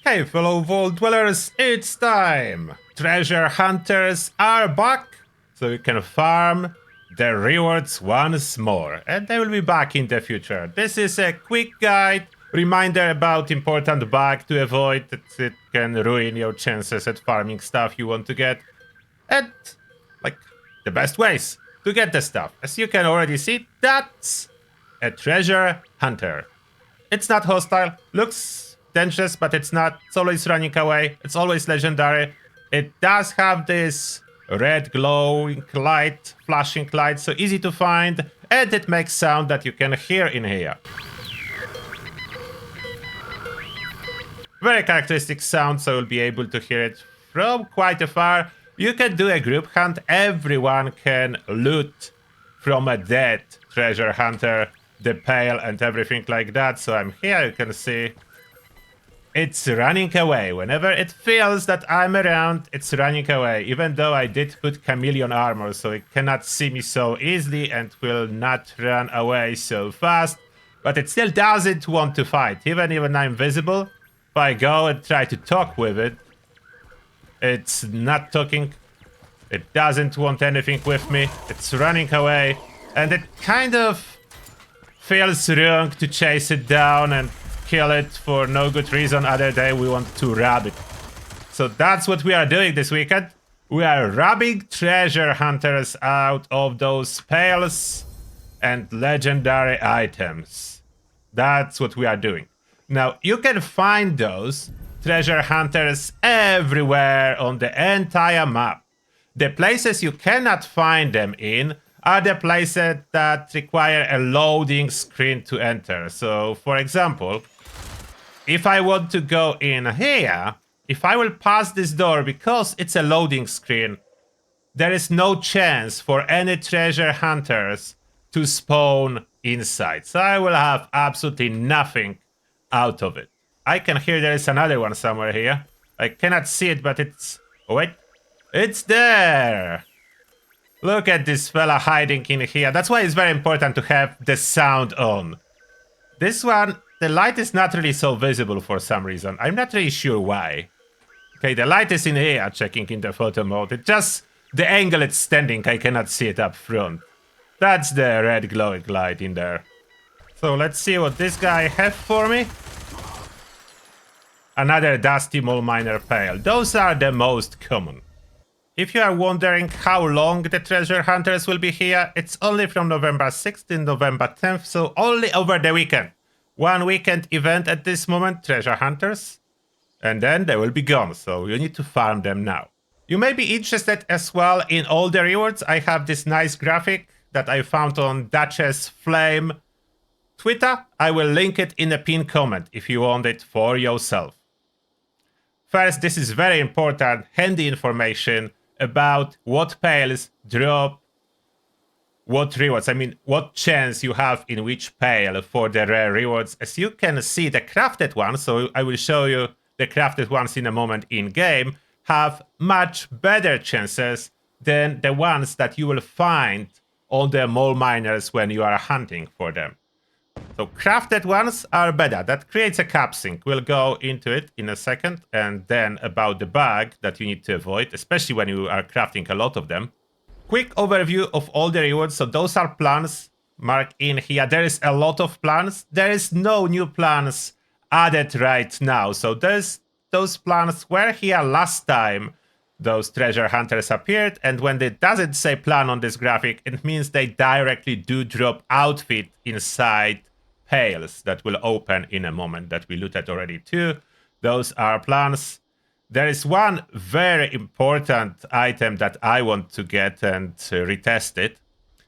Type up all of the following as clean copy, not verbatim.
Hey fellow Vault Dwellers, it's time! Treasure Hunters are back, so you can farm the rewards once more, and they will be back in the future. This is a quick guide, reminder about important bug to avoid that it can ruin your chances at farming stuff you want to get, and like the best ways to get the stuff. As you can already see, that's a treasure hunter. It's not hostile, looks dangerous, but it's not. It's always running away. It's always legendary. It does have this red glowing light, flashing light, so easy to find, and it makes sound that you can hear in here. Very characteristic sound, so you'll be able to hear it from quite afar. You can do a group hunt. Everyone can loot from a dead treasure hunter the pail and everything like that. So I'm here, you can see it's running away. Whenever it feels that I'm around, it's running away. Even though I did put chameleon armor, so it cannot see me so easily and will not run away so fast. But it still doesn't want to fight. Even when I'm visible, if I go and try to talk with it, it's not talking. It doesn't want anything with me. It's running away. And it kind of feels wrong to chase it down and kill it for no good reason other than we want to rob it. So that's what we are doing this weekend. We are robbing treasure hunters out of those pails and legendary items. That's what we are doing. Now, you can find those treasure hunters everywhere on the entire map. The places you cannot find them in are the places that require a loading screen to enter. So, for example, if I want to go in here, if I will pass this door because it's a loading screen, there is no chance for any treasure hunters to spawn inside. So I will have absolutely nothing out of it. I can hear there is another one somewhere here. I cannot see it, but it's... Oh, wait. It's there! Look at this fella hiding in here. That's why it's very important to have the sound on. This one, the light is not really so visible for some reason. I'm not really sure why. Okay, the light is in here, checking in the photo mode. It just, the angle it's standing, I cannot see it up front. That's the red glowing light in there. So let's see what this guy have for me. Another dusty mole miner pail. Those are the most common. If you are wondering how long the treasure hunters will be here, it's only from November 6th to November 10th, so only over the weekend. One weekend event at this moment, treasure hunters, and then they will be gone, so you need to farm them now. You may be interested as well in all the rewards. I have this nice graphic that I found on Duchess Flame Twitter. I will link it in a pinned comment if you want it for yourself. First, this is very important, handy information about what pails drop what rewards. I mean, what chance you have in which pail for the rare rewards. As you can see, the crafted ones, so I will show you the crafted ones in a moment in-game, have much better chances than the ones that you will find on the mole miners when you are hunting for them. So crafted ones are better. That creates a cap sync. We'll go into it in a second. And then about the bug that you need to avoid, especially when you are crafting a lot of them. Quick overview of all the rewards. So those are plans marked in here. There is a lot of plans. There is no new plans added right now. So those plans were here last time those treasure hunters appeared. And when it doesn't say plan on this graphic, it means they directly do drop outfit inside pails that will open in a moment that we looted already too. Those are plans. There is one very important item that I want to get and retest it.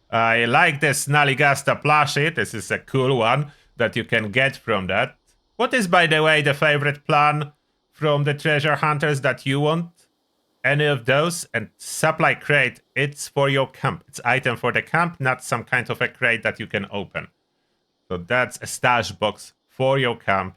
I like this Naligaster plushie. This is a cool one that you can get from that. What is, by the way, the favorite plan from the treasure hunters that you want? Any of those? And supply crate, it's for your camp. It's item for the camp, not some kind of a crate that you can open. So that's a stash box for your camp.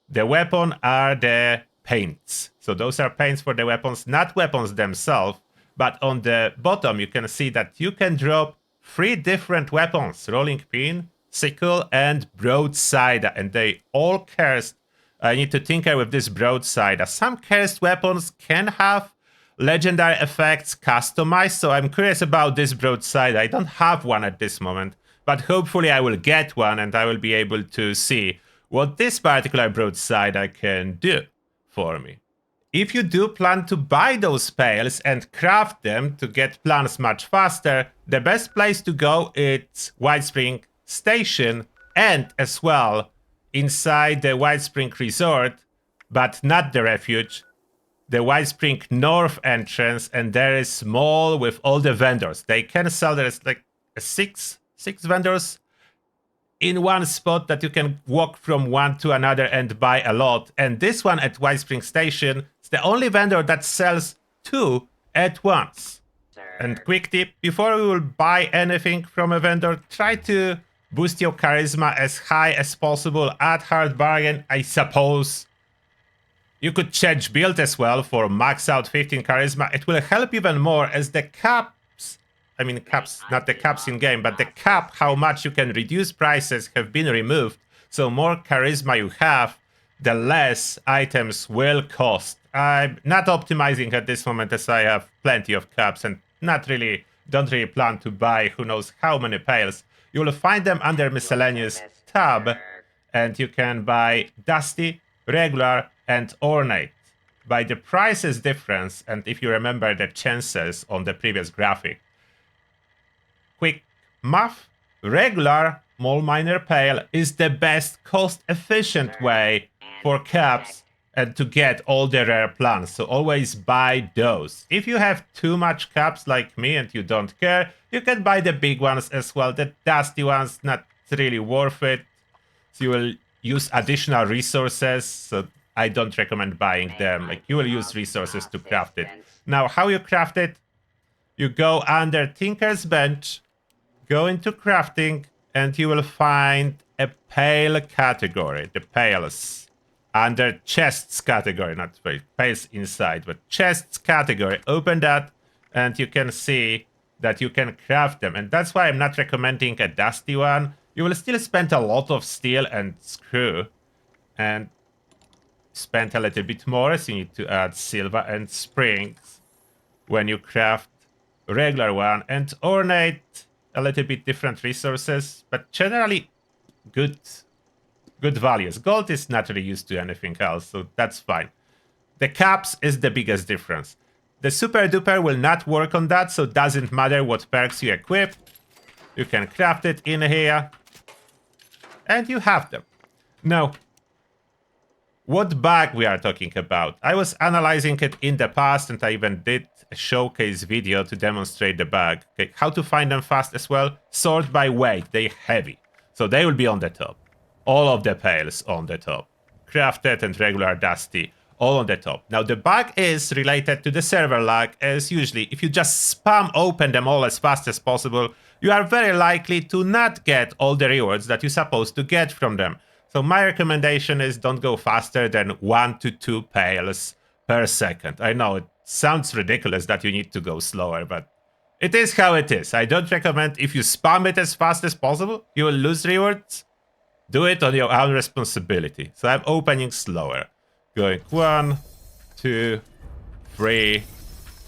The weapon are the paints. So those are paints for the weapons, not weapons themselves. But on the bottom, you can see that you can drop 3 different weapons. Rolling pin, sickle, and broadside. And they all cast I need to tinker with this broadside, as some cursed weapons can have legendary effects customized, so I'm curious about this broadside. I don't have one at this moment, but hopefully I will get one and I will be able to see what this particular broadside I can do for me. If you do plan to buy those pails and craft them to get plans much faster, the best place to go is Whitespring Station, and as well inside the Whitespring Resort, but not the refuge, the Whitespring North entrance, and there is mall with all the vendors. They can sell, there's like six vendors in one spot that you can walk from one to another and buy a lot. And this one at Whitespring Station is the only vendor that sells 2 at once. And quick tip, before you will buy anything from a vendor, try to boost your charisma as high as possible at Hard Bargain, I suppose. You could change build as well for max out 15 charisma. It will help even more as the caps, not the caps in game, but the cap how much you can reduce prices have been removed. So more charisma you have, the less items will cost. I'm not optimizing at this moment as I have plenty of caps and don't really plan to buy who knows how many pails. You will find them under miscellaneous tab, and you can buy Dusty, Regular, and Ornate. By the prices difference, and if you remember the chances on the previous graphic, quick math, Regular Mole Miner Pail is the best cost-efficient way for caps and to get all the rare plants, so always buy those. If you have too much caps like me and you don't care, you can buy the big ones as well. The dusty ones, not really worth it. So you will use additional resources, so I don't recommend buying them. Like, you will use resources to craft it. Now, how you craft it? You go under Tinker's Bench, go into crafting, and you will find a pail category, the pails. Under chests category, not pails inside, but chests category. Open that, and you can see that you can craft them. And that's why I'm not recommending a dusty one. You will still spend a lot of steel and screw, and spend a little bit more, so you need to add silver and springs when you craft regular one, and ornate a little bit different resources, but generally good values. Gold is not really used to anything else, so that's fine. The caps is the biggest difference. The super duper will not work on that, so it doesn't matter what perks you equip. You can craft it in here, and you have them. Now, what bag we are talking about? I was analyzing it in the past, and I even did a showcase video to demonstrate the bag. Okay, how to find them fast as well? Sort by weight. They're heavy, so they will be on the top. All of the pails on the top. Crafted and regular dusty, all on the top. Now, the bug is related to the server lag, as usually, if you just spam open them all as fast as possible, you are very likely to not get all the rewards that you're supposed to get from them. So my recommendation is don't go faster than 1 to 2 pails per second. I know it sounds ridiculous that you need to go slower, but it is how it is. I don't recommend if you spam it as fast as possible, you will lose rewards. Do it on your own responsibility. So I'm opening slower. Going 1, 2, 3,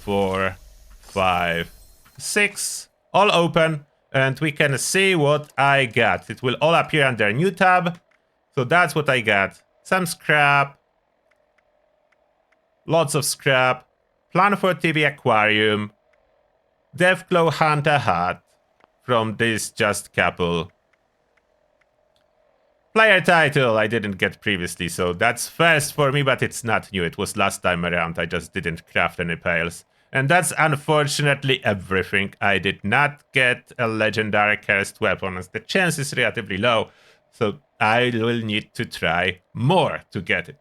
4, 5, 6. All open. And we can see what I got. It will all appear under new tab. So that's what I got. Some scrap. Lots of scrap. Plan for TV aquarium. Deathglow Hunter hat. From this just couple. Player title I didn't get previously, so that's first for me, but it's not new. It was last time around. I just didn't craft any pails. And that's unfortunately everything. I did not get a legendary cursed weapon, as the chance is relatively low. So I will need to try more to get it.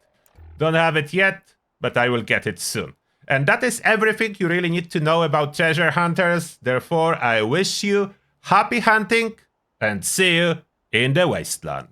Don't have it yet, but I will get it soon. And that is everything you really need to know about treasure hunters. Therefore, I wish you happy hunting and see you in the wasteland.